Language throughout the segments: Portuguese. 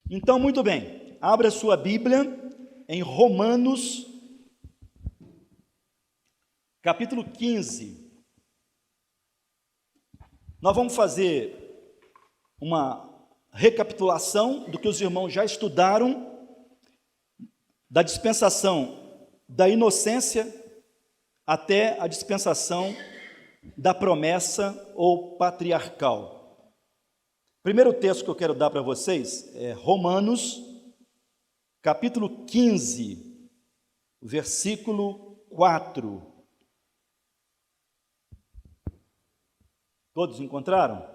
Então, muito bem, abra sua Bíblia em Romanos, capítulo 15. Nós vamos fazer uma recapitulação do que os irmãos já estudaram, da dispensação da inocência até a dispensação da promessa ou patriarcal. Primeiro texto que eu quero dar para vocês é Romanos, capítulo 15, versículo 4. Todos encontraram?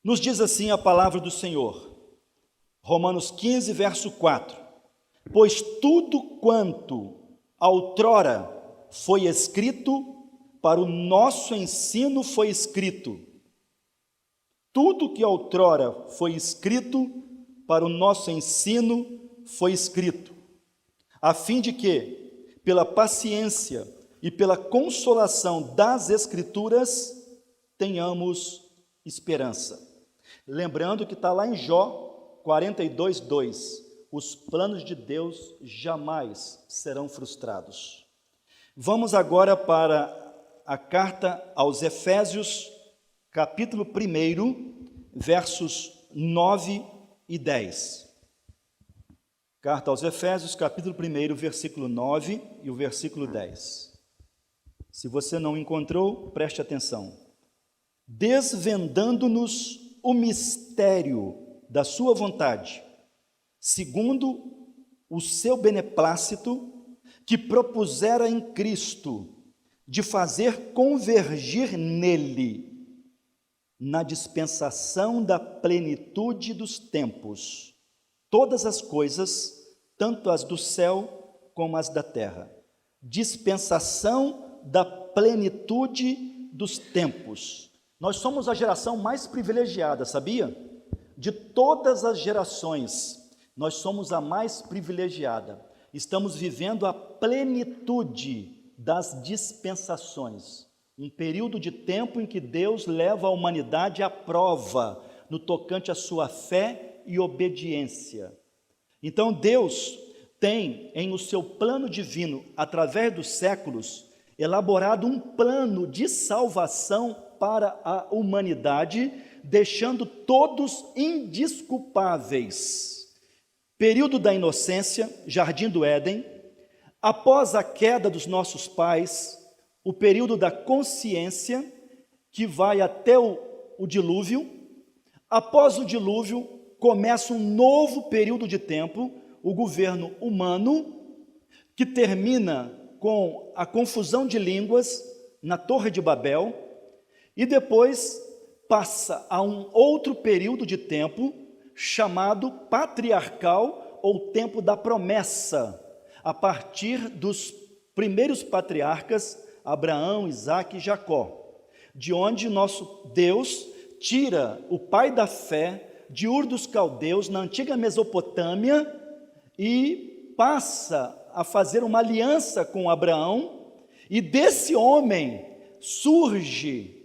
Nos diz assim a palavra do Senhor, Romanos 15, verso 4. Pois tudo quanto outrora foi escrito, para o nosso ensino foi escrito. Tudo que outrora foi escrito, para o nosso ensino foi escrito, a fim de que, pela paciência e pela consolação das Escrituras, tenhamos esperança. Lembrando que está lá em Jó 42, 2, os planos de Deus jamais serão frustrados. Vamos agora para a carta aos Efésios, capítulo 1, versos 9 e 10. Carta aos Efésios, capítulo 1, versículo 9 e o versículo 10. Se você não encontrou, preste atenção. Desvendando-nos o mistério da sua vontade, segundo o seu beneplácito, que propusera em Cristo, de fazer convergir nele, na dispensação da plenitude dos tempos, todas as coisas, tanto as do céu como as da terra. Dispensação da plenitude dos tempos. Nós somos a geração mais privilegiada, sabia? De todas as gerações, nós somos a mais privilegiada. Estamos vivendo a plenitude das dispensações. Um período de tempo em que Deus leva a humanidade à prova no tocante à sua fé e obediência. Então Deus tem em o seu plano divino, através dos séculos, elaborado um plano de salvação para a humanidade, deixando todos indesculpáveis. Período da inocência, Jardim do Éden, após a queda dos nossos pais, o período da consciência, que vai até o dilúvio. Após o dilúvio, começa um novo período de tempo, o governo humano, que termina com a confusão de línguas na Torre de Babel, e depois passa a um outro período de tempo, chamado patriarcal, ou tempo da promessa, a partir dos primeiros patriarcas, Abraão, Isaque e Jacó, de onde nosso Deus tira o pai da fé de Ur dos Caldeus, na antiga Mesopotâmia, e passa a fazer uma aliança com Abraão, e desse homem surge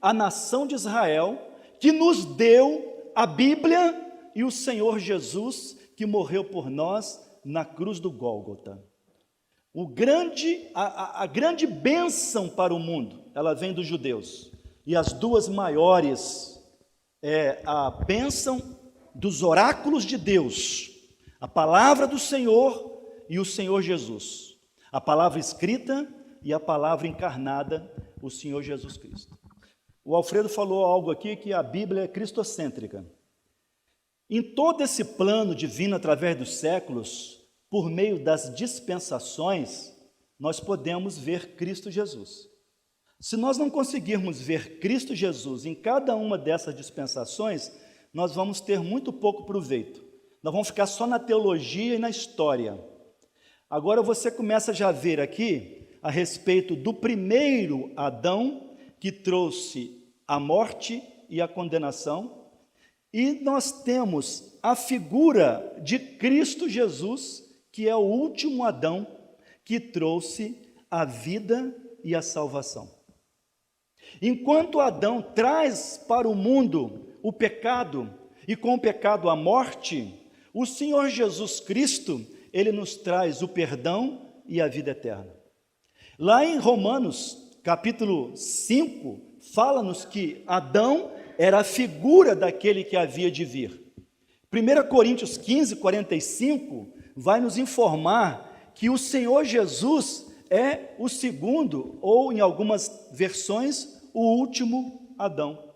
a nação de Israel, que nos deu a Bíblia e o Senhor Jesus, que morreu por nós na cruz do Gólgota. A grande bênção para o mundo, ela vem dos judeus. E as duas maiores é a bênção dos oráculos de Deus, a palavra do Senhor e o Senhor Jesus. A palavra escrita e a palavra encarnada, o Senhor Jesus Cristo. O Alfredo falou algo aqui que a Bíblia é cristocêntrica. Em todo esse plano divino através dos séculos, por meio das dispensações, nós podemos ver Cristo Jesus. Se nós não conseguirmos ver Cristo Jesus em cada uma dessas dispensações, nós vamos ter muito pouco proveito. Nós vamos ficar só na teologia e na história. Agora você começa já a ver aqui a respeito do primeiro Adão, que trouxe a morte e a condenação, e nós temos a figura de Cristo Jesus, que é o último Adão, que trouxe a vida e a salvação. Enquanto Adão traz para o mundo o pecado, e com o pecado a morte, o Senhor Jesus Cristo, Ele nos traz o perdão e a vida eterna. Lá em Romanos, capítulo 5, fala-nos que Adão era a figura daquele que havia de vir. 1 Coríntios 15, 45, vai nos informar que o Senhor Jesus é o segundo, ou em algumas versões, o último Adão.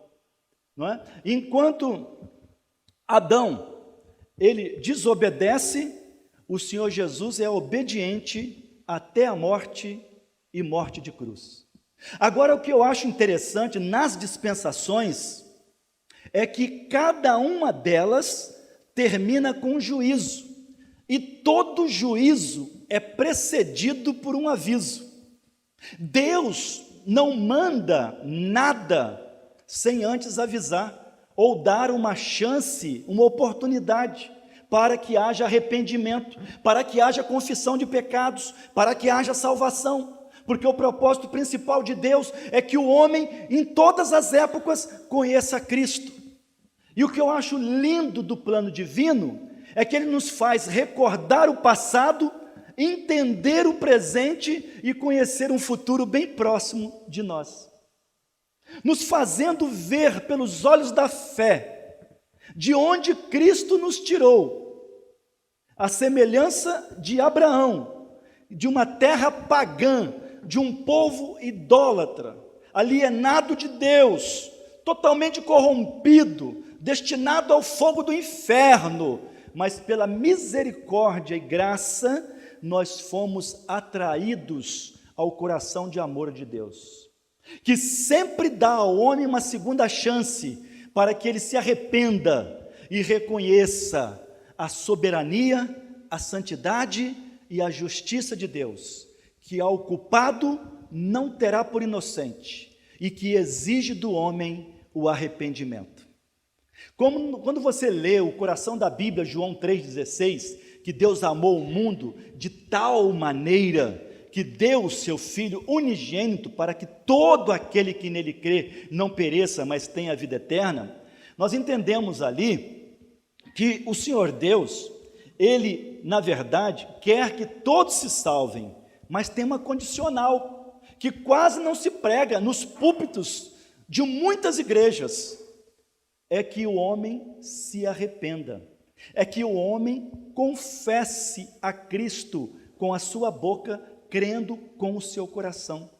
Não é? Enquanto Adão, ele desobedece, o Senhor Jesus é obediente até a morte e morte de cruz. Agora, o que eu acho interessante nas dispensações é que cada uma delas termina com juízo, e todo juízo é precedido por um aviso. Deus não manda nada sem antes avisar, ou dar uma chance, uma oportunidade, para que haja arrependimento, para que haja confissão de pecados, para que haja salvação, porque o propósito principal de Deus é que o homem, em todas as épocas, conheça Cristo. E o que eu acho lindo do plano divino, é que ele nos faz recordar o passado, entender o presente e conhecer um futuro bem próximo de nós, nos fazendo ver pelos olhos da fé, de onde Cristo nos tirou, a semelhança de Abraão, de uma terra pagã, de um povo idólatra, alienado de Deus, totalmente corrompido, destinado ao fogo do inferno, mas pela misericórdia e graça, nós fomos atraídos ao coração de amor de Deus, que sempre dá ao homem uma segunda chance, para que ele se arrependa e reconheça a soberania, a santidade e a justiça de Deus, que ao culpado não terá por inocente, e que exige do homem o arrependimento. Como quando você lê o coração da Bíblia, João 3,16, que Deus amou o mundo de tal maneira que deu o seu Filho unigênito para que todo aquele que nele crê não pereça, mas tenha a vida eterna, nós entendemos ali que o Senhor Deus, Ele, na verdade, quer que todos se salvem, mas tem uma condicional, que quase não se prega nos púlpitos de muitas igrejas, é que o homem se arrependa, é que o homem confesse a Cristo com a sua boca, crendo com o seu coração.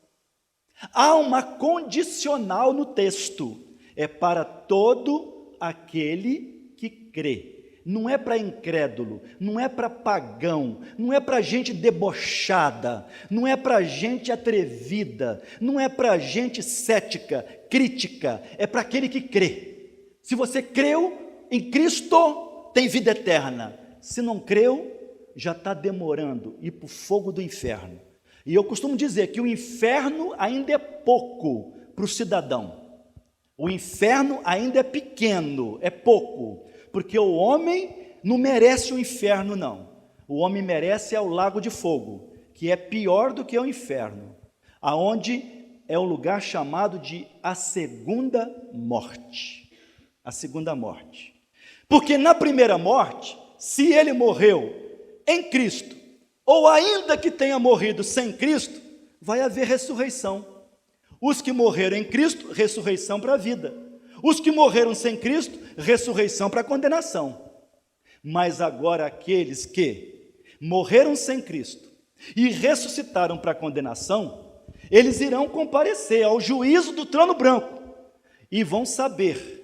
Há uma condicional no texto, é para todo aquele que crê. Não é para incrédulo, não é para pagão, não é para gente debochada, não é para gente atrevida, não é para gente cética, crítica, é para aquele que crê. Se você creu em Cristo, tem vida eterna. Se não creu, já está demorando ir para o fogo do inferno. E eu costumo dizer que o inferno ainda é pouco para o cidadão. O inferno ainda é pequeno, é pouco, porque o homem não merece o inferno, não. O homem merece o lago de fogo, que é pior do que o inferno, aonde é um lugar chamado de a segunda morte. A segunda morte. Porque na primeira morte, se ele morreu em Cristo, ou ainda que tenha morrido sem Cristo, vai haver ressurreição. Os que morreram em Cristo, ressurreição para a vida. Os que morreram sem Cristo, ressurreição para a condenação. Mas agora aqueles que morreram sem Cristo e ressuscitaram para a condenação, eles irão comparecer ao juízo do trono branco e vão saber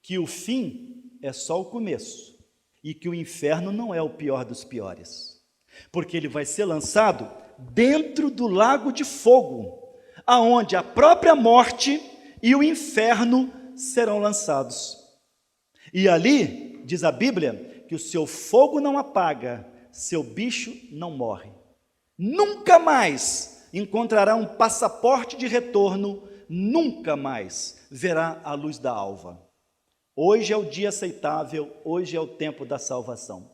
que o fim é só o começo e que o inferno não é o pior dos piores, porque ele vai ser lançado dentro do lago de fogo, aonde a própria morte e o inferno serão lançados. E ali, diz a Bíblia, que o seu fogo não apaga, seu bicho não morre. Nunca mais encontrará um passaporte de retorno, nunca mais verá a luz da alva. Hoje é o dia aceitável, hoje é o tempo da salvação.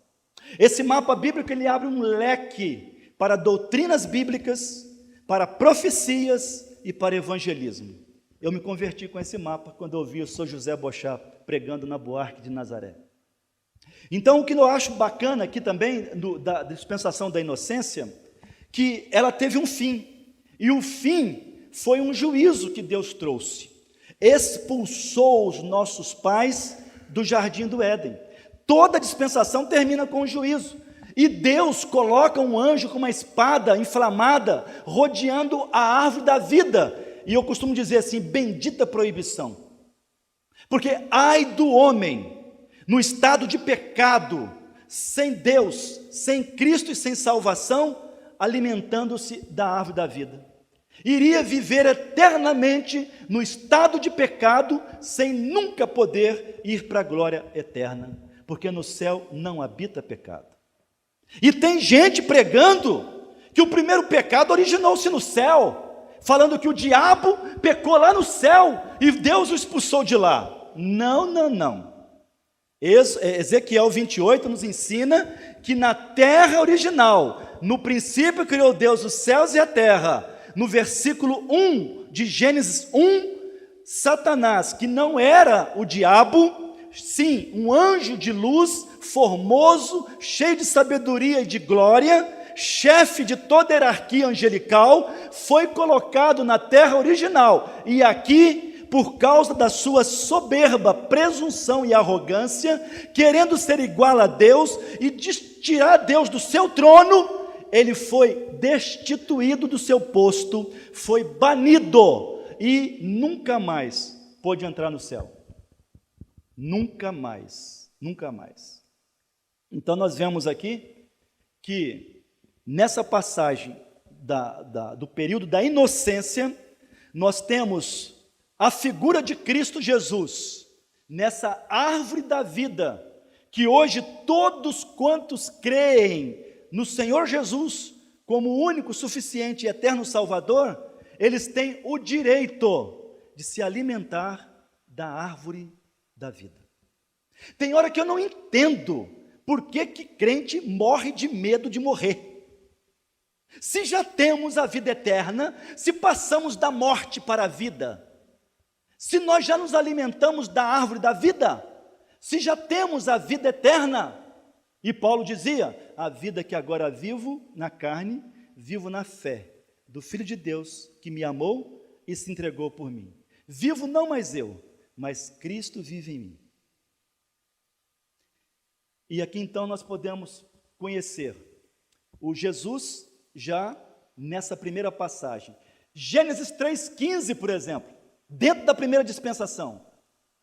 Esse mapa bíblico, ele abre um leque para doutrinas bíblicas, para profecias e para evangelismo. Eu me converti com esse mapa quando ouvi o Sr. José Bochap pregando na Buarque de Nazaré. Então, o que eu acho bacana aqui também, da dispensação da inocência, que ela teve um fim, e o fim foi um juízo que Deus trouxe. Expulsou os nossos pais do jardim do Éden. Toda dispensação termina com um juízo, e Deus coloca um anjo com uma espada inflamada, rodeando a árvore da vida, e eu costumo dizer assim, bendita proibição, porque ai do homem, no estado de pecado, sem Deus, sem Cristo e sem salvação, alimentando-se da árvore da vida. Iria viver eternamente no estado de pecado, sem nunca poder ir para a glória eterna, porque no céu não habita pecado. E tem gente pregando que o primeiro pecado originou-se no céu, falando que o diabo pecou lá no céu e Deus o expulsou de lá. Não, não, não. Ezequiel 28 nos ensina que na terra original, no princípio criou Deus os céus e a terra. No versículo 1 de Gênesis 1, Satanás, que não era o diabo, sim, um anjo de luz, formoso, cheio de sabedoria e de glória, chefe de toda a hierarquia angelical, foi colocado na terra original, e aqui, por causa da sua soberba, presunção e arrogância, querendo ser igual a Deus e tirar Deus do seu trono, ele foi destituído do seu posto, foi banido e nunca mais pôde entrar no céu. Nunca mais, nunca mais. Então nós vemos aqui que nessa passagem do período da inocência, nós temos a figura de Cristo Jesus, nessa árvore da vida, que hoje todos quantos creem no Senhor Jesus, como o único, suficiente e eterno Salvador, eles têm o direito de se alimentar da árvore da vida. Tem hora que eu não entendo, por que crente morre de medo de morrer? Se já temos a vida eterna, se passamos da morte para a vida, se nós já nos alimentamos da árvore da vida, se já temos a vida eterna, e Paulo dizia, a vida que agora vivo na carne, vivo na fé do Filho de Deus, que me amou e se entregou por mim. Vivo não mais eu, mas Cristo vive em mim. E aqui então nós podemos conhecer o Jesus já nessa primeira passagem. Gênesis 3,15, por exemplo, dentro da primeira dispensação,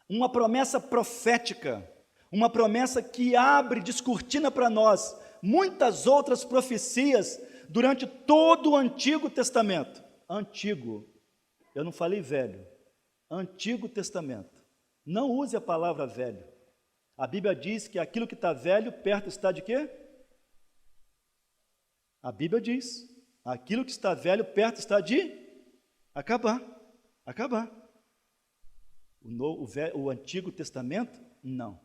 uma promessa profética, uma promessa que abre, descortina para nós muitas outras profecias durante todo o Antigo Testamento. Antigo, eu não falei velho, Antigo Testamento. Não use a palavra velho. A Bíblia diz que aquilo que está velho, perto está de quê? A Bíblia diz, aquilo que está velho, perto está de acabar. Acabar. O Antigo Testamento, não.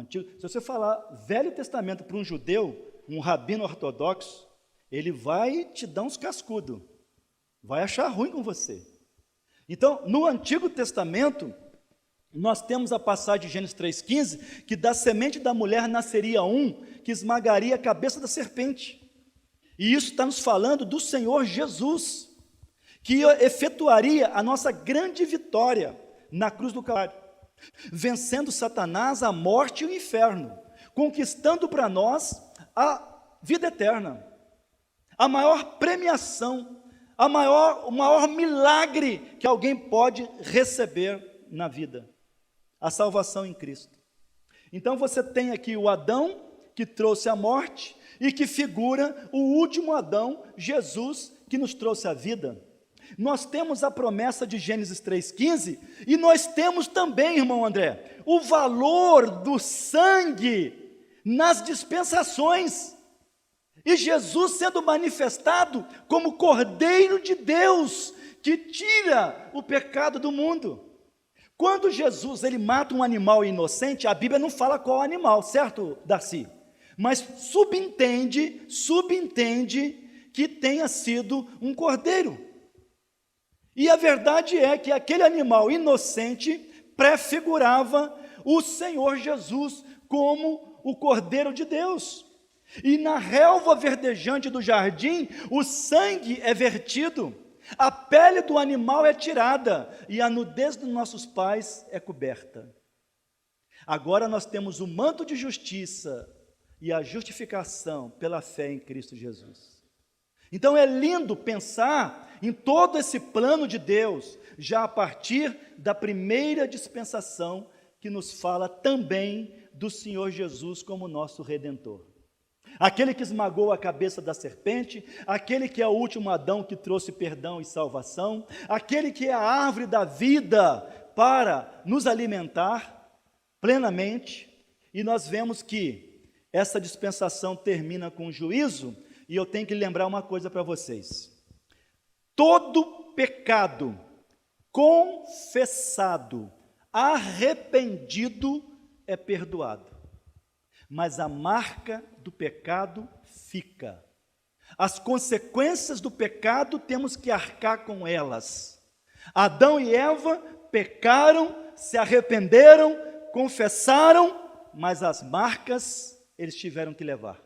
Se você falar Velho Testamento para um judeu, um rabino ortodoxo, ele vai te dar uns cascudos, vai achar ruim com você. Então, no Antigo Testamento, nós temos a passagem de Gênesis 3,15, que da semente da mulher nasceria um que esmagaria a cabeça da serpente. E isso está nos falando do Senhor Jesus, que efetuaria a nossa grande vitória na cruz do Calvário, vencendo Satanás, a morte e o inferno, conquistando para nós a vida eterna, a maior premiação, o maior milagre que alguém pode receber na vida, a salvação em Cristo. Então você tem aqui o Adão, que trouxe a morte, e que figura o último Adão, Jesus, que nos trouxe a vida. Nós temos a promessa de Gênesis 3,15, e nós temos também, irmão André, o valor do sangue nas dispensações, e Jesus sendo manifestado como Cordeiro de Deus, que tira o pecado do mundo. Quando Jesus ele mata um animal inocente, a Bíblia não fala qual animal, certo, Darcy? Mas subentende que tenha sido um cordeiro. E a verdade é que aquele animal inocente prefigurava o Senhor Jesus como o Cordeiro de Deus. E na relva verdejante do jardim, o sangue é vertido, a pele do animal é tirada e a nudez dos nossos pais é coberta. Agora nós temos o manto de justiça e a justificação pela fé em Cristo Jesus. Então é lindo pensar em todo esse plano de Deus, já a partir da primeira dispensação, que nos fala também do Senhor Jesus como nosso Redentor. Aquele que esmagou a cabeça da serpente, aquele que é o último Adão que trouxe perdão e salvação, aquele que é a árvore da vida para nos alimentar plenamente, e nós vemos que essa dispensação termina com juízo, e eu tenho que lembrar uma coisa para vocês: todo pecado confessado, arrependido, é perdoado, mas a marca do pecado fica. As consequências do pecado temos que arcar com elas. Adão e Eva pecaram, se arrependeram, confessaram, mas as marcas eles tiveram que levar.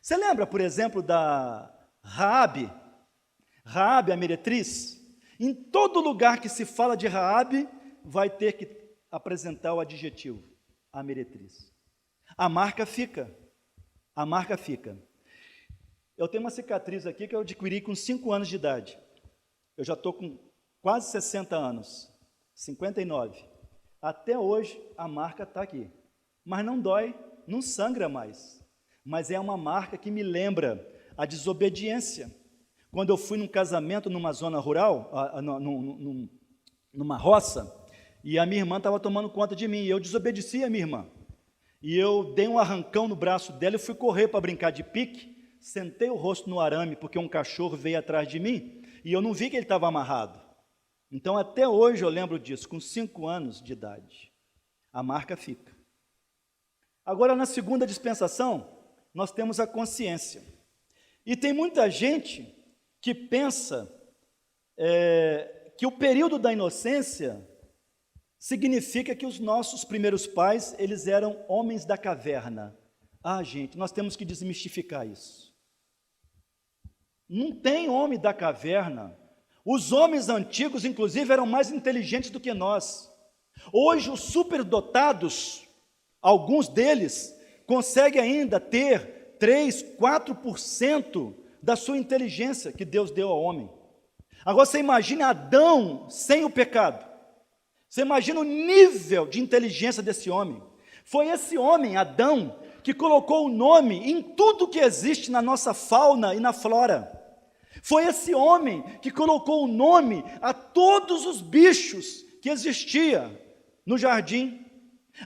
Você lembra, por exemplo, da Raabe a meretriz? Em todo lugar que se fala de Raabe, vai ter que apresentar o adjetivo, a meretriz. A marca fica. A marca fica. Eu tenho uma cicatriz aqui que eu adquiri com 5 anos de idade. Eu já estou com quase 60 anos, 59. Até hoje a marca está aqui. Mas não dói, não sangra mais. Mas é uma marca que me lembra a desobediência. Quando eu fui num casamento numa zona rural, numa roça, e a minha irmã estava tomando conta de mim, e eu desobedeci a minha irmã. E eu dei um arrancão no braço dela e fui correr para brincar de pique, sentei o rosto no arame, porque um cachorro veio atrás de mim, e eu não vi que ele estava amarrado. Então, até hoje eu lembro disso, com 5 anos de idade. A marca fica. Agora, na segunda dispensação, nós temos a consciência. E tem muita gente que pensa que o período da inocência significa que os nossos primeiros pais, eles eram homens da caverna. Ah, gente, nós temos que desmistificar isso. Não tem homem da caverna. Os homens antigos, inclusive, eram mais inteligentes do que nós. Hoje, os superdotados, alguns deles, conseguem ainda ter 3, 4% da sua inteligência que Deus deu ao homem. Agora, você imagina Adão sem o pecado. Você imagina o nível de inteligência desse homem. Foi esse homem, Adão, que colocou o nome em tudo que existe na nossa fauna e na flora. Foi esse homem que colocou o nome a todos os bichos que existia no jardim,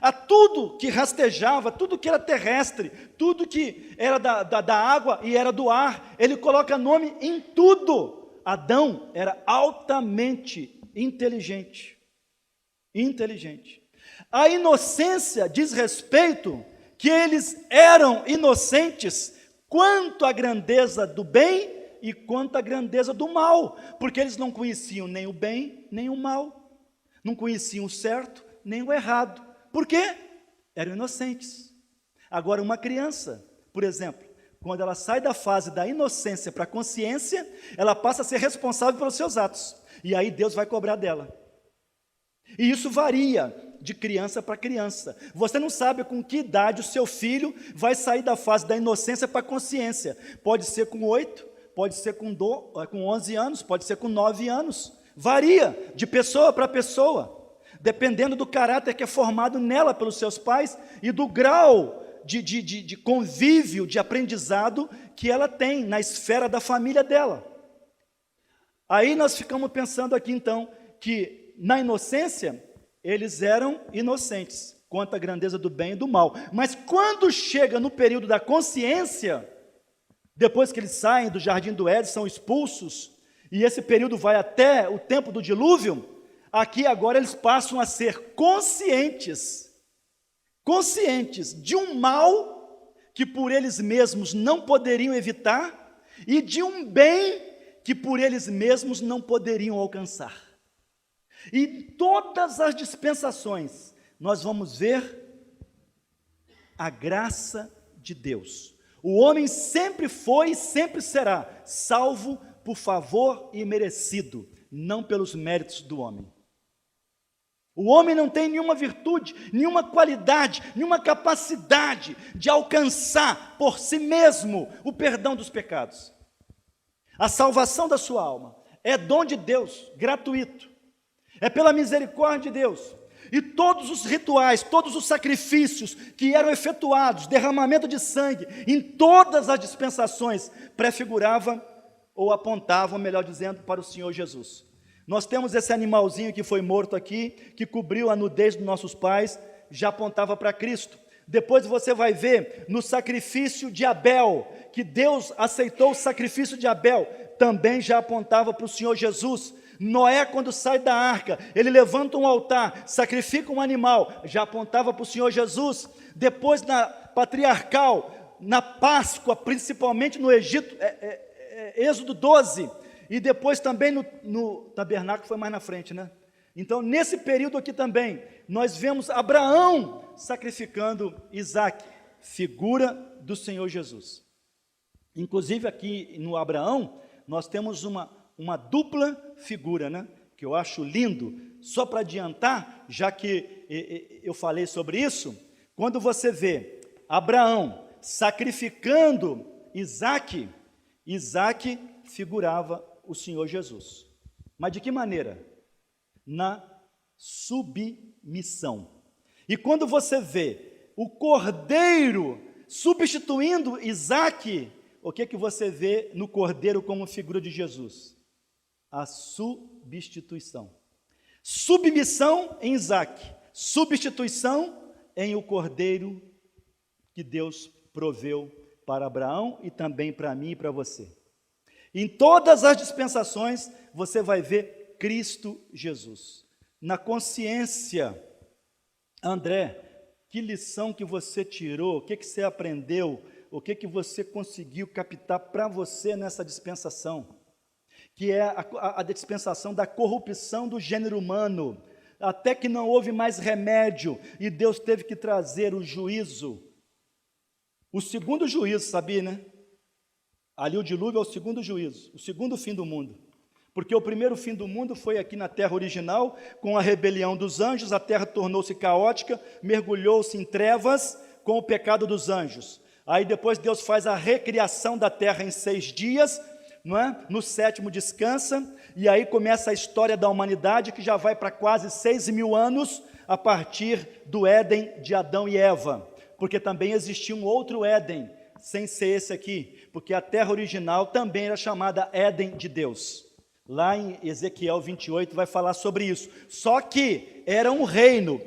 a tudo que rastejava, tudo que era terrestre, tudo que era da água e era do ar. Ele coloca nome em tudo. Adão era altamente inteligente. A inocência diz respeito que eles eram inocentes quanto à grandeza do bem e quanto à grandeza do mal, porque eles não conheciam nem o bem, nem o mal, não conheciam o certo, nem o errado. Por quê? Eram inocentes. Agora, uma criança, por exemplo, quando ela sai da fase da inocência para a consciência, ela passa a ser responsável pelos seus atos, e aí Deus vai cobrar dela. E isso varia de criança para criança. Você não sabe com que idade o seu filho vai sair da fase da inocência para a consciência. Pode ser com 8, pode ser com 11 anos, pode ser com 9 anos. Varia de pessoa para pessoa, dependendo do caráter que é formado nela pelos seus pais e do grau de convívio, de aprendizado que ela tem na esfera da família dela. Aí nós ficamos pensando aqui então que na inocência, eles eram inocentes, quanto à grandeza do bem e do mal. Mas quando chega no período da consciência, depois que eles saem do jardim do Éden, são expulsos, e esse período vai até o tempo do dilúvio, aqui agora eles passam a ser conscientes de um mal que por eles mesmos não poderiam evitar, e de um bem que por eles mesmos não poderiam alcançar. E em todas as dispensações, nós vamos ver a graça de Deus. O homem sempre foi e sempre será salvo por favor imerecido, não pelos méritos do homem. O homem não tem nenhuma virtude, nenhuma qualidade, nenhuma capacidade de alcançar por si mesmo o perdão dos pecados. A salvação da sua alma é dom de Deus, gratuito. É pela misericórdia de Deus. E todos os rituais, todos os sacrifícios que eram efetuados, derramamento de sangue, em todas as dispensações, prefiguravam ou apontavam, melhor dizendo, para o Senhor Jesus. Nós temos esse animalzinho que foi morto aqui, que cobriu a nudez dos nossos pais, já apontava para Cristo. Depois você vai ver no sacrifício de Abel, que Deus aceitou o sacrifício de Abel, também já apontava para o Senhor Jesus. Noé, quando sai da arca, ele levanta um altar, sacrifica um animal, já apontava para o Senhor Jesus. Depois na patriarcal, na Páscoa, principalmente no Egito, Êxodo 12, e depois também no tabernáculo, foi mais na frente, né? Então, nesse período aqui também, nós vemos Abraão sacrificando Isaque, figura do Senhor Jesus. Inclusive aqui no Abraão, nós temos uma dupla figura, né? Que eu acho lindo. Só para adiantar, já que eu falei sobre isso, quando você vê Abraão sacrificando Isaque, Isaque figurava o Senhor Jesus. Mas de que maneira? Na submissão. E quando você vê o cordeiro substituindo Isaque, o que você vê no cordeiro como figura de Jesus? A substituição. Submissão em Isaque, substituição em o cordeiro que Deus proveu para Abraão e também para mim e para você. Em todas as dispensações, você vai ver Cristo Jesus. Na consciência, André, que lição que você tirou, o que você aprendeu, o que você conseguiu captar para você nessa dispensação? Que é a dispensação da corrupção do gênero humano, até que não houve mais remédio, e Deus teve que trazer o juízo. O segundo juízo, sabia, né? Ali o dilúvio é o segundo juízo, o segundo fim do mundo. Porque o primeiro fim do mundo foi aqui na terra original, com a rebelião dos anjos, a terra tornou-se caótica, mergulhou-se em trevas com o pecado dos anjos. Aí depois Deus faz a recriação da terra em 6 dias, não é? No 7º descansa, e aí começa a história da humanidade, que já vai para quase 6.000 anos, a partir do Éden de Adão e Eva. Porque também existia um outro Éden, sem ser esse aqui, porque a terra original também era chamada Éden de Deus. Lá em Ezequiel 28 vai falar sobre isso. Só que era um reino,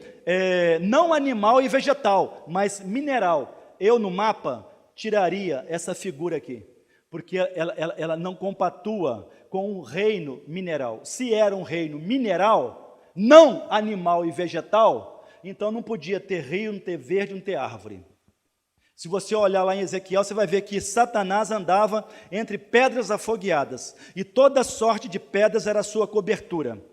não animal e vegetal, mas mineral. Eu no mapa tiraria essa figura aqui, porque ela não compatua com um reino mineral. Se era um reino mineral, não animal e vegetal, então não podia ter rio, não ter verde, não ter árvore. Se você olhar lá em Ezequiel, você vai ver que Satanás andava entre pedras afogueadas, e toda sorte de pedras era a sua cobertura,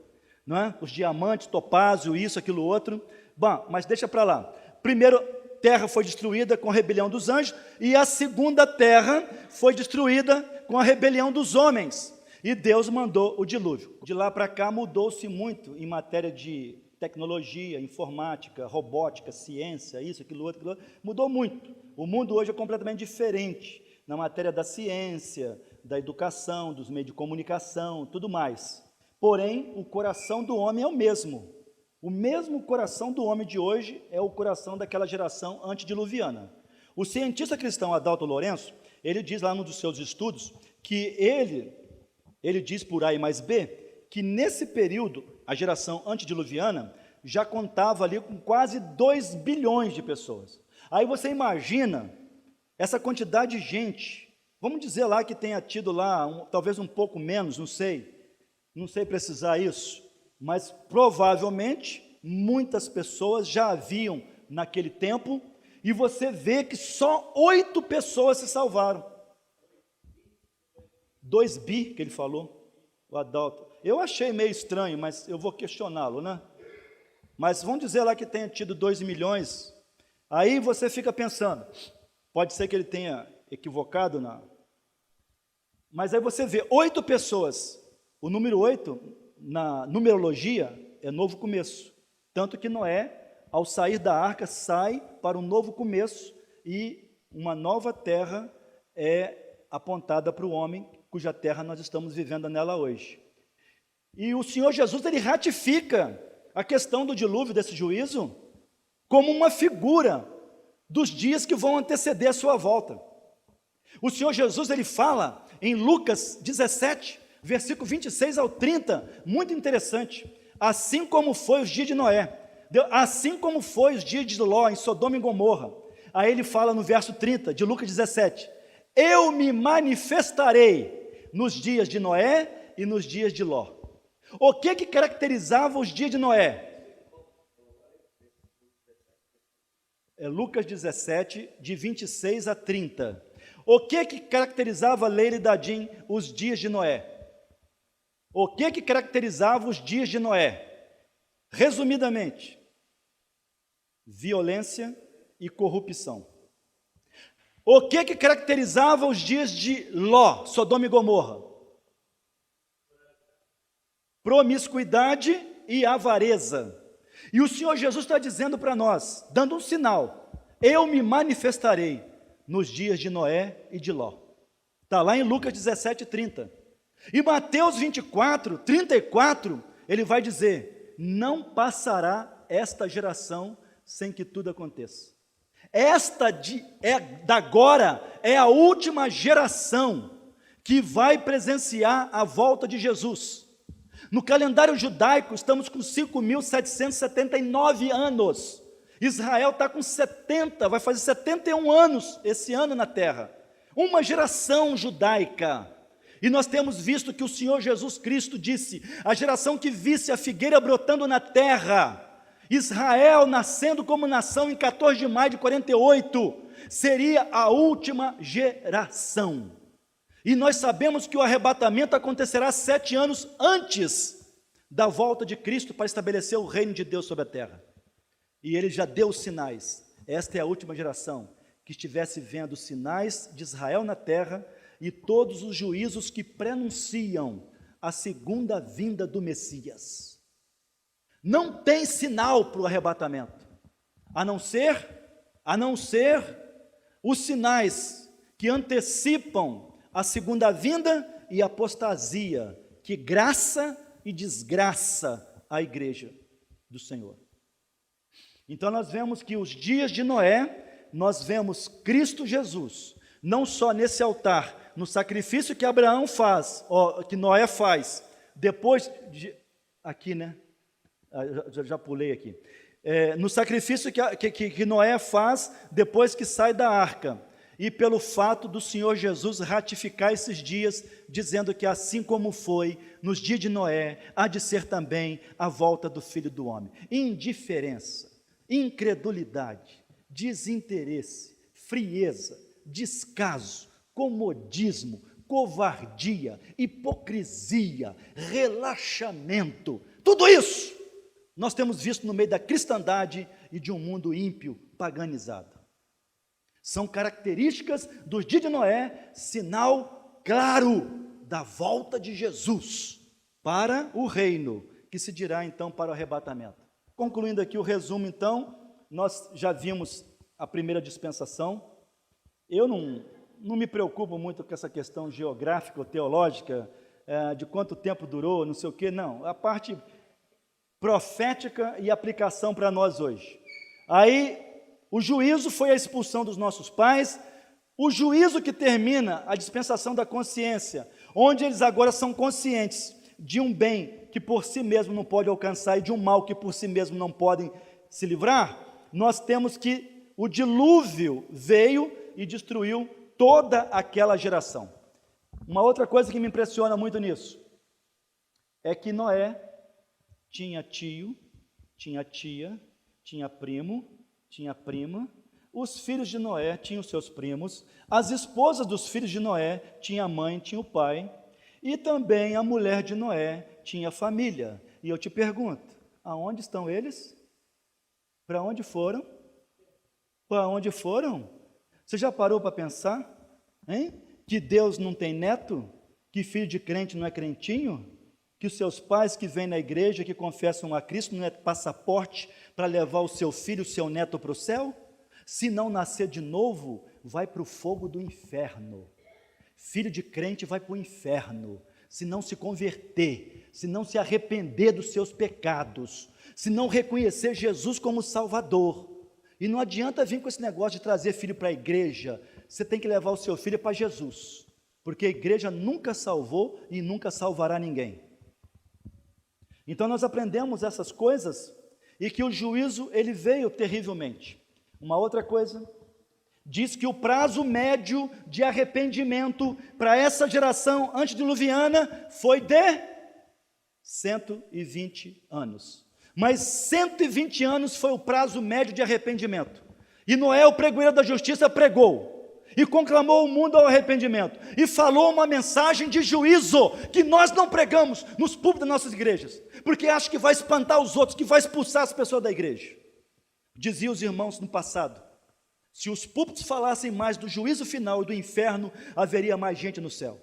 não é? Os diamantes, topázio, isso, aquilo, outro. Bom, mas deixa para lá. Primeiro, terra foi destruída com a rebelião dos anjos, e a segunda terra foi destruída com a rebelião dos homens, e Deus mandou o dilúvio. De lá para cá mudou-se muito em matéria de tecnologia, informática, robótica, ciência, isso, aquilo, outro, mudou muito. O mundo hoje é completamente diferente na matéria da ciência, da educação, dos meios de comunicação, tudo mais. Porém, o coração do homem é o mesmo. O mesmo coração do homem de hoje é o coração daquela geração antediluviana. O cientista cristão Adalto Lourenço, ele diz lá num dos seus estudos, que ele diz por A e mais B, que nesse período, a geração antediluviana já contava ali com quase 2 bilhões de pessoas. Aí você imagina essa quantidade de gente, vamos dizer lá que tenha tido lá, talvez um pouco menos, não sei precisar isso, mas provavelmente muitas pessoas já haviam naquele tempo, e você vê que só 8 pessoas se salvaram. 2 bi, que ele falou, o Adalto. Eu achei meio estranho, mas eu vou questioná-lo, né? Mas vamos dizer lá que tenha tido 2 milhões, aí você fica pensando, pode ser que ele tenha equivocado, mas aí você vê 8 pessoas, o número 8, na numerologia, é novo começo, tanto que Noé, ao sair da arca, sai para um novo começo, e uma nova terra é apontada para o homem, cuja terra nós estamos vivendo nela hoje. E o Senhor Jesus, ele ratifica a questão do dilúvio, desse juízo, como uma figura dos dias que vão anteceder a sua volta. O Senhor Jesus, ele fala em Lucas 17, versículo 26 ao 30, muito interessante, assim como foi os dias de Noé, assim como foi os dias de Ló em Sodoma e Gomorra. Aí ele fala no verso 30 de Lucas 17, eu me manifestarei nos dias de Noé e nos dias de Ló. O que caracterizava os dias de Noé? É Lucas 17, de 26 a 30. O que caracterizava, Leila e Dadim, os dias de Noé? O que caracterizava os dias de Noé? Resumidamente, violência e corrupção. O que caracterizava os dias de Ló, Sodoma e Gomorra? Promiscuidade e avareza. E o Senhor Jesus está dizendo para nós, dando um sinal, eu me manifestarei nos dias de Noé e de Ló. Está lá em Lucas 17, 30. E Mateus 24, 34, ele vai dizer, não passará esta geração sem que tudo aconteça. Da agora é a última geração que vai presenciar a volta de Jesus. No calendário judaico, estamos com 5.779 anos. Israel está com 70, vai fazer 71 anos esse ano na terra. Uma geração judaica. E nós temos visto que o Senhor Jesus Cristo disse, a geração que visse a figueira brotando na terra, Israel nascendo como nação em 14 de maio de 48, seria a última geração. E nós sabemos que o arrebatamento acontecerá 7 anos antes da volta de Cristo para estabelecer o reino de Deus sobre a terra. E ele já deu os sinais. Esta é a última geração que estivesse vendo os sinais de Israel na terra e todos os juízos que prenunciam a segunda vinda do Messias. Não tem sinal para o arrebatamento, a não ser os sinais que antecipam a segunda vinda e a apostasia, que graça e desgraça a igreja do Senhor. Então nós vemos que os dias de Noé, nós vemos Cristo Jesus, não só nesse altar, no sacrifício que Abraão faz, que Noé faz, depois de, aqui né, já pulei aqui, no sacrifício que Noé faz depois que sai da arca, e pelo fato do Senhor Jesus ratificar esses dias, dizendo que assim como foi nos dias de Noé, há de ser também a volta do Filho do Homem. Indiferença, incredulidade, desinteresse, frieza, descaso, comodismo, covardia, hipocrisia, relaxamento, tudo isso nós temos visto no meio da cristandade e de um mundo ímpio, paganizado. São características dos dias de Noé, sinal claro da volta de Jesus para o reino, que se dirá então para o arrebatamento. Concluindo aqui o resumo então, nós já vimos a primeira dispensação. Eu não me preocupo muito com essa questão geográfica ou teológica, de quanto tempo durou, não sei o quê, não. A parte profética e aplicação para nós hoje. Aí, o juízo foi a expulsão dos nossos pais, o juízo que termina a dispensação da consciência, onde eles agora são conscientes de um bem que por si mesmo não pode alcançar e de um mal que por si mesmo não podem se livrar. Nós temos que o dilúvio veio e destruiu toda aquela geração. Uma outra coisa que me impressiona muito nisso é que Noé tinha tio, tinha tia, tinha primo, tinha prima, os filhos de Noé tinham seus primos, as esposas dos filhos de Noé tinha a mãe, tinha o pai, e também a mulher de Noé tinha família. E eu te pergunto, aonde estão eles? Para onde foram? Para onde foram? Você já parou para pensar, hein? Que Deus não tem neto? Que filho de crente não é crentinho? Que os seus pais que vêm na igreja, que confessam a Cristo, não é passaporte para levar o seu filho, o seu neto para o céu? Se não nascer de novo, vai para o fogo do inferno. Filho de crente vai para o inferno, se não se converter, se não se arrepender dos seus pecados, se não reconhecer Jesus como Salvador. E não adianta vir com esse negócio de trazer filho para a igreja, você tem que levar o seu filho para Jesus, porque a igreja nunca salvou e nunca salvará ninguém. Então nós aprendemos essas coisas e que o juízo ele veio terrivelmente. Uma outra coisa, diz que o prazo médio de arrependimento para essa geração antediluviana foi de 120 anos. Mas 120 anos foi o prazo médio de arrependimento. E Noé, o pregoeiro da justiça, pregou e conclamou o mundo ao arrependimento e falou uma mensagem de juízo que nós não pregamos nos púlpitos das nossas igrejas, porque acha que vai espantar os outros, que vai expulsar as pessoas da igreja. Diziam os irmãos no passado, se os púlpitos falassem mais do juízo final e do inferno, haveria mais gente no céu.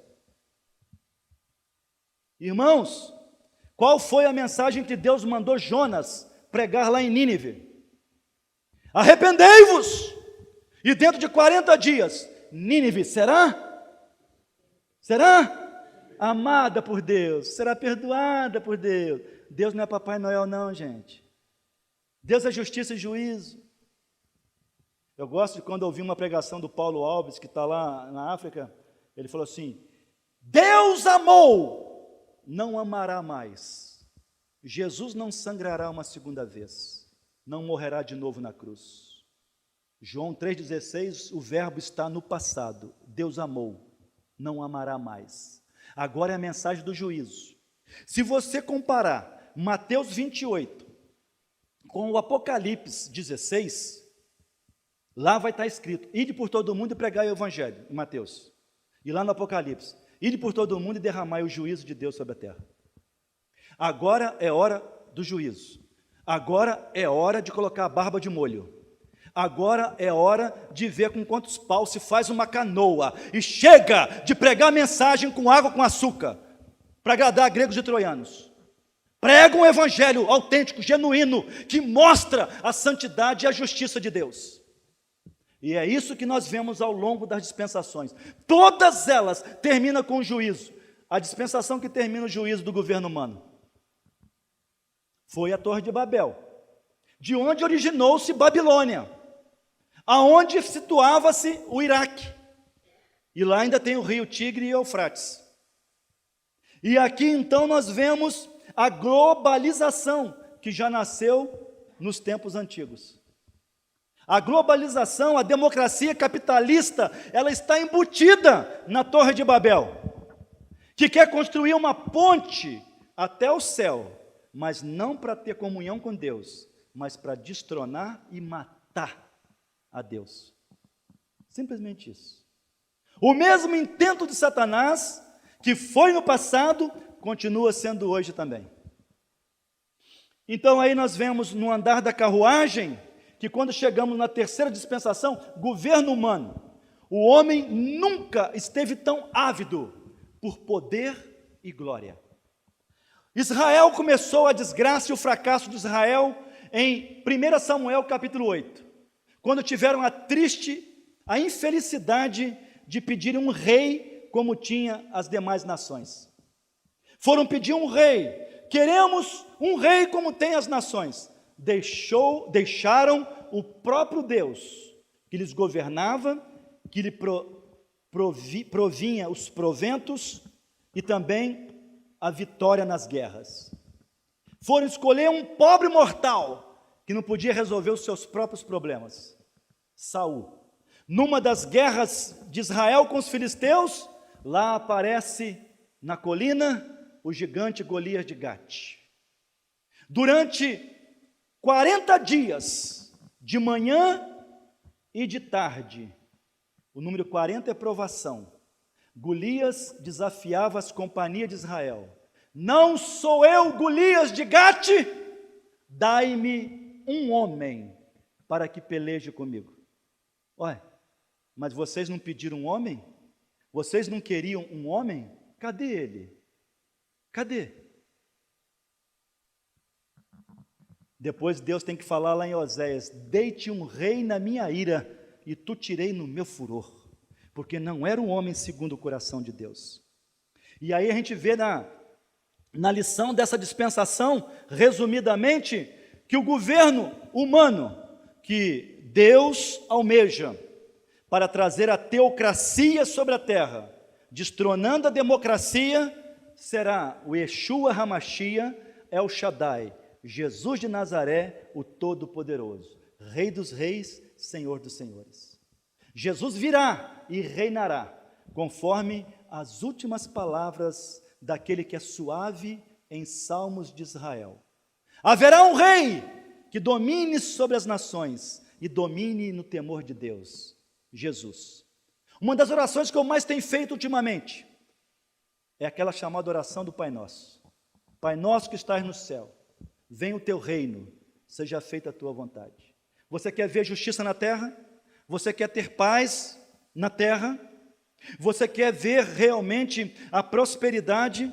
Irmãos, qual foi a mensagem que Deus mandou Jonas pregar lá em Nínive? Arrependei-vos! E dentro de 40 dias, Nínive será? Amada por Deus, será perdoada por Deus. Deus não é Papai Noel não, gente. Deus é justiça e juízo. Eu gosto de quando eu ouvi uma pregação do Paulo Alves, que está lá na África, ele falou assim, Deus amou, não amará mais. Jesus não sangrará uma segunda vez, não morrerá de novo na cruz. João 3,16, o verbo está no passado, Deus amou, não amará mais. Agora é a mensagem do juízo. Se você comparar Mateus 28 com o Apocalipse 16, lá vai estar escrito, ide por todo mundo e pregai o evangelho, em Mateus. E lá no Apocalipse, ide por todo mundo e derramai o juízo de Deus sobre a terra. Agora é hora do juízo. Agora é hora de colocar a barba de molho. Agora é hora de ver com quantos paus se faz uma canoa. E chega de pregar a mensagem com água com açúcar, para agradar gregos e troianos. Prega um evangelho autêntico, genuíno, que mostra a santidade e a justiça de Deus. E é isso que nós vemos ao longo das dispensações. Todas elas terminam com o juízo. A dispensação que termina o juízo do governo humano foi a Torre de Babel, de onde originou-se Babilônia, aonde situava-se o Iraque. E lá ainda tem o rio Tigre e Eufrates. E aqui então nós vemos a globalização que já nasceu nos tempos antigos. A globalização, a democracia capitalista, ela está embutida na Torre de Babel, que quer construir uma ponte até o céu, mas não para ter comunhão com Deus, mas para destronar e matar a Deus. Simplesmente isso. O mesmo intento de Satanás, que foi no passado, continua sendo hoje também. Então aí nós vemos no andar da carruagem, que quando chegamos na terceira dispensação, governo humano, o homem nunca esteve tão ávido por poder e glória. Israel começou a desgraça e o fracasso de Israel em 1 Samuel capítulo 8, quando tiveram a infelicidade de pedir um rei como tinha as demais nações. Foram pedir um rei, queremos um rei como tem as nações. Deixaram o próprio Deus, que lhes governava, que lhe provinha os proventos e também a vitória nas guerras. Foram escolher um pobre mortal, que não podia resolver os seus próprios problemas, Saul. Numa das guerras de Israel com os filisteus, lá aparece na colina o gigante Golias de Gate. Durante 40 dias, de manhã e de tarde, o número 40 é provação, Golias desafiava as companhias de Israel, não sou eu Golias de Gate? Dai-me um homem para que peleje comigo. Olha, mas vocês não pediram um homem? Vocês não queriam um homem? Cadê ele? Cadê? Depois Deus tem que falar lá em Oséias: dei-te um rei na minha ira, e tu tirei no meu furor, porque não era um homem segundo o coração de Deus. E aí a gente vê na lição dessa dispensação, resumidamente, que o governo humano que Deus almeja para trazer a teocracia sobre a terra, destronando a democracia, será o Yeshua HaMashiach, El Shaddai, Jesus de Nazaré, o Todo-Poderoso, Rei dos Reis, Senhor dos Senhores. Jesus virá e reinará, conforme as últimas palavras daquele que é suave em Salmos de Israel. Haverá um rei que domine sobre as nações e domine no temor de Deus, Jesus. Uma das orações que eu mais tenho feito ultimamente é aquela chamada oração do Pai Nosso. Pai nosso que estás no céu, venha o teu reino, seja feita a tua vontade. Você quer ver justiça na terra? Você quer ter paz na terra? Você quer ver realmente a prosperidade,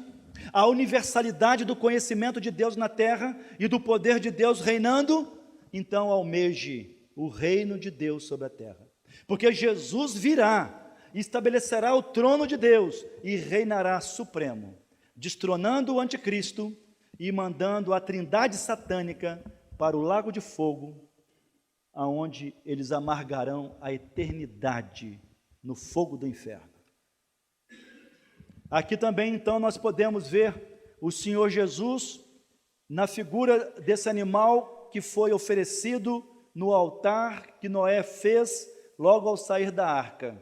a universalidade do conhecimento de Deus na terra e do poder de Deus reinando? Então almeje o reino de Deus sobre a terra. Porque Jesus virá, estabelecerá o trono de Deus e reinará supremo, destronando o anticristo e mandando a trindade satânica para o lago de fogo, aonde eles amargarão a eternidade no fogo do inferno. Aqui também, então, nós podemos ver o Senhor Jesus na figura desse animal que foi oferecido no altar que Noé fez logo ao sair da arca.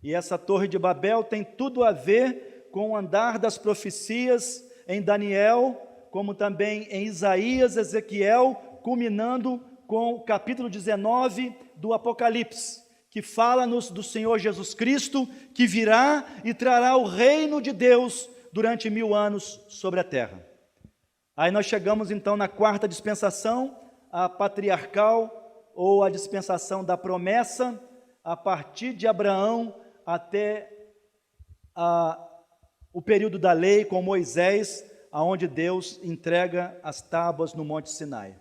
E essa torre de Babel tem tudo a ver com o andar das profecias em Daniel, como também em Isaías, Ezequiel, culminando com o capítulo 19 do Apocalipse, que fala-nos do Senhor Jesus Cristo, que virá e trará o reino de Deus durante 1000 anos sobre a terra. Aí nós chegamos então na quarta dispensação, a patriarcal, ou a dispensação da promessa, a partir de Abraão até o período da lei com Moisés, aonde Deus entrega as tábuas no Monte Sinai.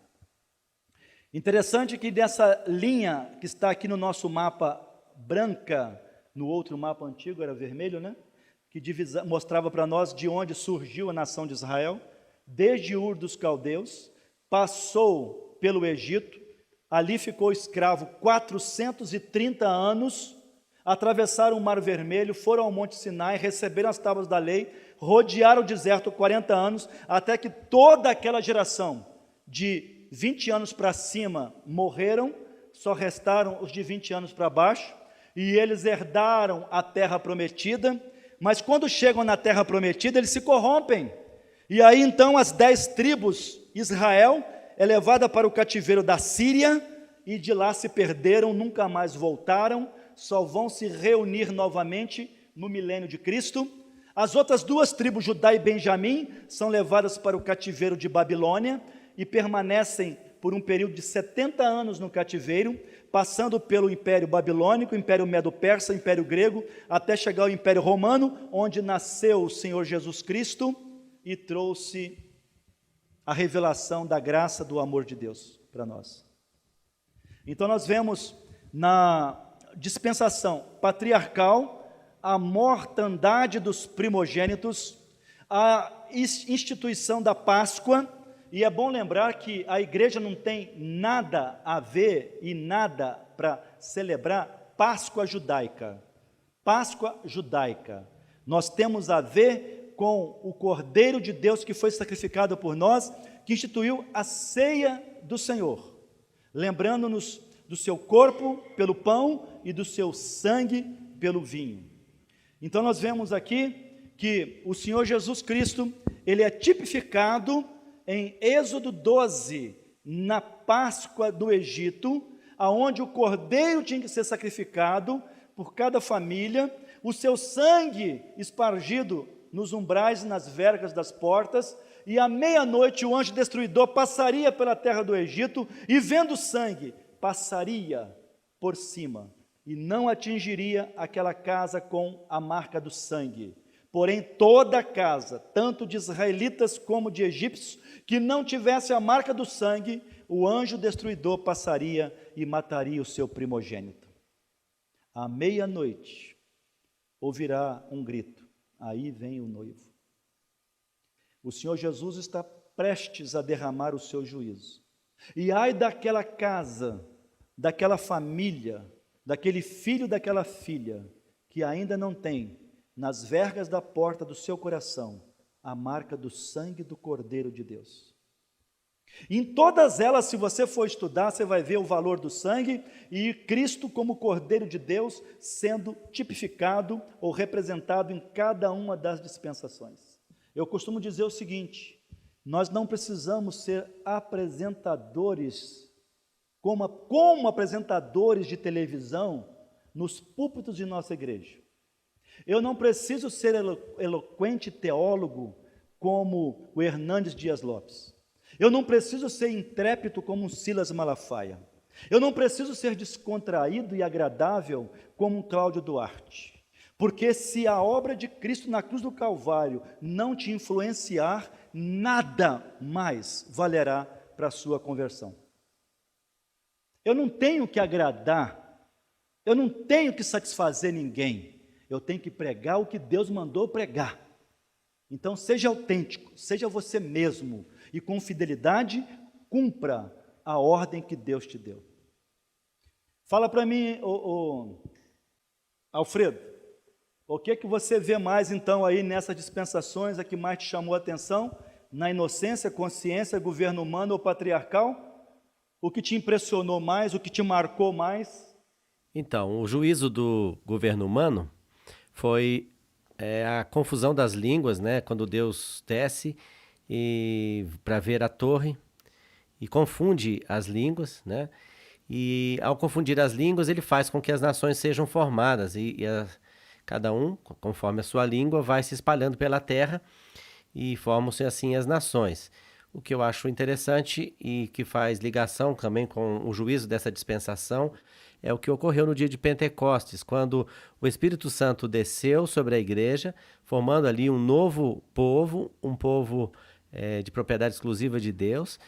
Interessante que dessa linha que está aqui no nosso mapa branca, no outro mapa antigo era vermelho, né? Que mostrava para nós de onde surgiu a nação de Israel, desde Ur dos Caldeus, passou pelo Egito, ali ficou escravo 430 anos, atravessaram o Mar Vermelho, foram ao Monte Sinai, receberam as tábuas da lei, rodearam o deserto 40 anos, até que toda aquela geração de 20 anos para cima morreram, só restaram os de 20 anos para baixo, e eles herdaram a terra prometida, mas quando chegam na terra prometida, eles se corrompem, e aí então as 10 tribos, Israel, é levada para o cativeiro da Síria, e de lá se perderam, nunca mais voltaram, só vão se reunir novamente no milênio de Cristo. As outras 2 tribos, Judá e Benjamim, são levadas para o cativeiro de Babilônia, e permanecem por um período de 70 anos no cativeiro, passando pelo Império Babilônico, Império Medo-Persa, Império Grego, até chegar ao Império Romano, onde nasceu o Senhor Jesus Cristo e trouxe a revelação da graça do amor de Deus para nós. Então nós vemos na dispensação patriarcal a mortandade dos primogênitos, a instituição da Páscoa. E é bom lembrar que a igreja não tem nada a ver e nada para celebrar Páscoa judaica. Páscoa judaica. Nós temos a ver com o Cordeiro de Deus que foi sacrificado por nós, que instituiu a ceia do Senhor, lembrando-nos do seu corpo pelo pão e do seu sangue pelo vinho. Então nós vemos aqui que o Senhor Jesus Cristo, ele é tipificado em Êxodo 12, na Páscoa do Egito, aonde o cordeiro tinha que ser sacrificado por cada família, o seu sangue espargido nos umbrais e nas vergas das portas, e à meia-noite o anjo destruidor passaria pela terra do Egito, e vendo sangue, passaria por cima, e não atingiria aquela casa com a marca do sangue. Porém, toda a casa, tanto de israelitas como de egípcios, que não tivesse a marca do sangue, o anjo destruidor passaria e mataria o seu primogênito. À meia-noite, ouvirá um grito: aí vem o noivo. O Senhor Jesus está prestes a derramar o seu juízo. E ai daquela casa, daquela família, daquele filho, daquela filha, que ainda não tem, nas vergas da porta do seu coração, a marca do sangue do Cordeiro de Deus. Em todas elas, se você for estudar, você vai ver o valor do sangue e Cristo como Cordeiro de Deus sendo tipificado ou representado em cada uma das dispensações. Eu costumo dizer o seguinte: nós não precisamos ser apresentadores, como apresentadores de televisão nos púlpitos de nossa igreja. Eu não preciso ser eloquente teólogo como o Hernandes Dias Lopes. Eu não preciso ser intrépido como um Silas Malafaia. Eu não preciso ser descontraído e agradável como um Cláudio Duarte. Porque se a obra de Cristo na cruz do Calvário não te influenciar, nada mais valerá para a sua conversão. Eu não tenho que agradar, eu não tenho que satisfazer ninguém. Eu tenho que pregar o que Deus mandou pregar. Então, seja autêntico, seja você mesmo, e com fidelidade, cumpra a ordem que Deus te deu. Fala para mim, Alfredo, o que você vê mais então aí nessas dispensações, a que mais te chamou a atenção? Na inocência, consciência, governo humano ou patriarcal? O que te impressionou mais, o que te marcou mais? Então, o juízo do governo humano foi a confusão das línguas, né? Quando Deus desce para ver a torre e confunde as línguas, né? E ao confundir as línguas, ele faz com que as nações sejam formadas cada um, conforme a sua língua, vai se espalhando pela terra e formam-se assim as nações. O que eu acho interessante e que faz ligação também com o juízo dessa dispensação é o que ocorreu no dia de Pentecostes, quando o Espírito Santo desceu sobre a igreja, formando ali um novo povo, um povo de propriedade exclusiva de Deus.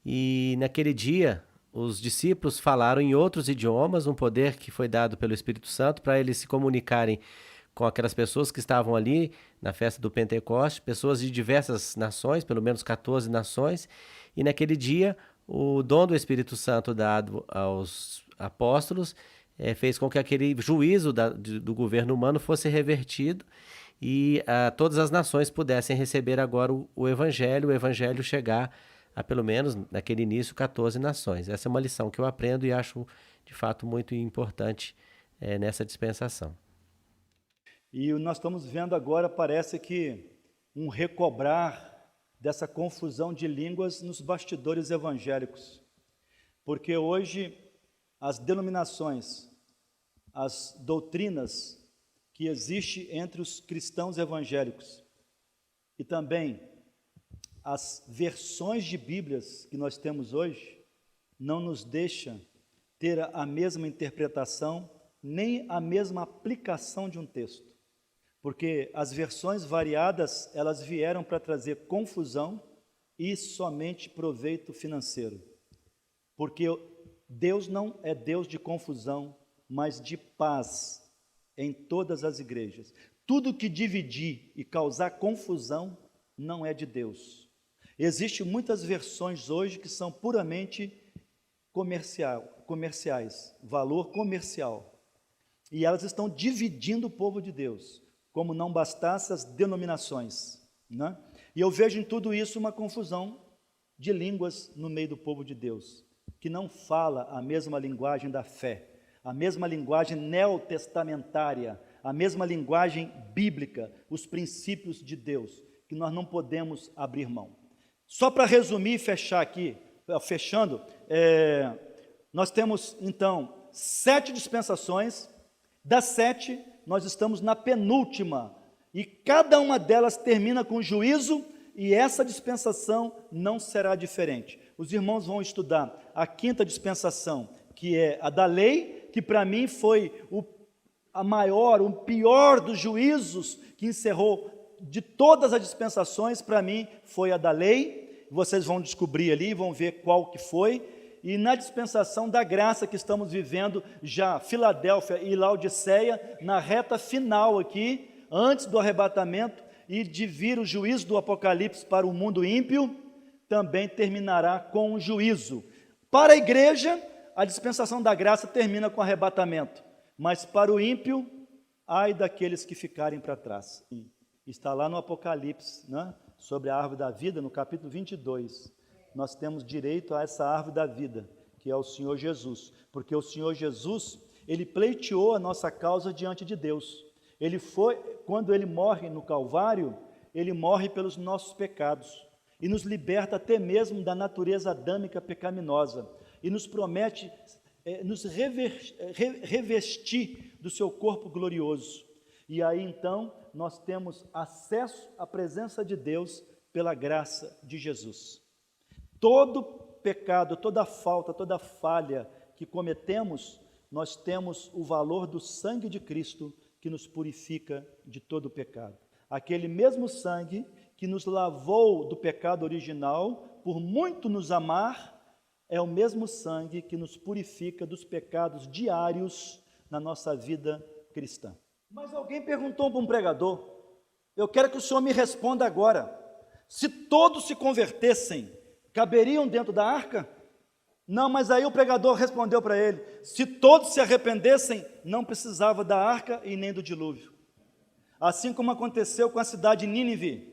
E naquele dia, os discípulos falaram em outros idiomas, um poder que foi dado pelo Espírito Santo para eles se comunicarem com aquelas pessoas que estavam ali na festa do Pentecostes, pessoas de diversas nações, pelo menos 14 nações, e naquele dia o dom do Espírito Santo dado aos apóstolos fez com que aquele juízo do governo humano fosse revertido e todas as nações pudessem receber agora o evangelho chegar a pelo menos naquele início 14 nações. Essa é uma lição que eu aprendo e acho de fato muito importante nessa dispensação. E nós estamos vendo agora, parece que um recobrar dessa confusão de línguas nos bastidores evangélicos. Porque hoje as denominações, as doutrinas que existem entre os cristãos evangélicos e também as versões de Bíblias que nós temos hoje não nos deixam ter a mesma interpretação nem a mesma aplicação de um texto. Porque as versões variadas, elas vieram para trazer confusão e somente proveito financeiro. Porque Deus não é Deus de confusão, mas de paz em todas as igrejas. Tudo que dividir e causar confusão não é de Deus. Existem muitas versões hoje que são puramente comerciais, valor comercial. E elas estão dividindo o povo de Deus, como não bastasse as denominações, né? E eu vejo em tudo isso uma confusão de línguas no meio do povo de Deus, que não fala a mesma linguagem da fé, a mesma linguagem neotestamentária, a mesma linguagem bíblica, os princípios de Deus, que nós não podemos abrir mão. Só para resumir e fechar aqui, fechando, nós temos então 7 dispensações. Das 7, nós estamos na penúltima, E cada uma delas termina com juízo, e essa dispensação não será diferente. Os irmãos vão estudar a quinta dispensação, que é a da lei, que para mim foi a maior, o pior dos juízos que encerrou de todas as dispensações. Para mim foi a da lei. Vocês vão descobrir ali, vão ver qual que foi. E na dispensação da graça que estamos vivendo, já Filadélfia e Laodiceia, na reta final aqui, antes do arrebatamento e de vir o juízo do Apocalipse para o mundo ímpio, também terminará com um juízo. Para a igreja, a dispensação da graça termina com o arrebatamento, mas para o ímpio, ai daqueles que ficarem para trás. Está lá no Apocalipse, né? Sobre a árvore da vida, no capítulo 22. Nós temos direito a essa árvore da vida, que é o Senhor Jesus, porque o Senhor Jesus, ele pleiteou a nossa causa diante de Deus. Ele foi, quando ele morre no Calvário, ele morre pelos nossos pecados e nos liberta até mesmo da natureza adâmica pecaminosa e nos promete nos revestir do seu corpo glorioso. E aí então nós temos acesso à presença de Deus pela graça de Jesus. Todo pecado, toda falta, toda falha que cometemos, nós temos o valor do sangue de Cristo que nos purifica de todo o pecado. Aquele mesmo sangue que nos lavou do pecado original, por muito nos amar, é o mesmo sangue que nos purifica dos pecados diários na nossa vida cristã. Mas alguém perguntou para um pregador, eu quero que o senhor me responda agora, se todos se convertessem, caberiam dentro da arca? Não, mas aí o pregador respondeu para ele, se todos se arrependessem, não precisava da arca e nem do dilúvio. Assim como aconteceu com a cidade de Nínive,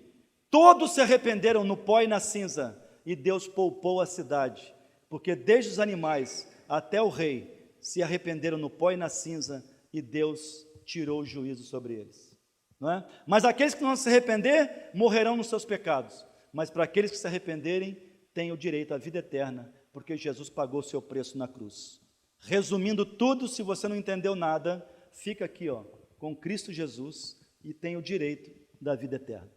todos se arrependeram no pó e na cinza, e Deus poupou a cidade, porque desde os animais até o rei se arrependeram no pó e na cinza, e Deus tirou o juízo sobre eles. Não é? Mas aqueles que não se arrepender, morrerão nos seus pecados, mas para aqueles que se arrependerem, têm o direito à vida eterna, porque Jesus pagou o seu preço na cruz. Resumindo tudo, se você não entendeu nada, fica aqui, com Cristo Jesus, e tem o direito da vida eterna.